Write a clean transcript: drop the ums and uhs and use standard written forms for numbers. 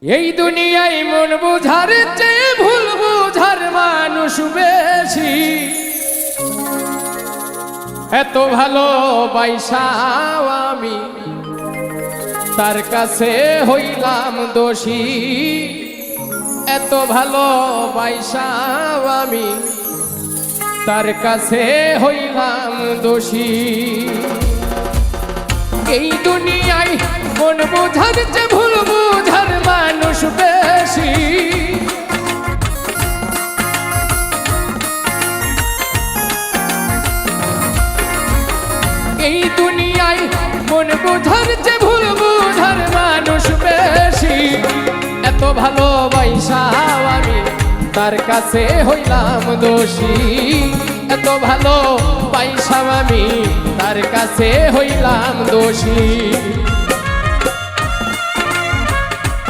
এই দুনিয়ায় মন বুঝার চেয়ে ভুল বুঝার মানুষ বেশি। এত ভালোবাসাও আমি তার কাছে হইলাম দোষী। এত ভালোবাসাও আমি তার কাছে হইলাম দোষী। এই দুনিয়ায় মন বুঝার চেয়ে ভুল বুঝার মানুষ বেশি। এই দুনিয়ায় মন বুঝার চেয়ে ভুল বুঝার মানুষ বেশি। এত ভালোবাসাও আমি তার কাছে হইলাম দোষী। এত ভালোবাসাও আমি তার কাছে হইলাম দোষী।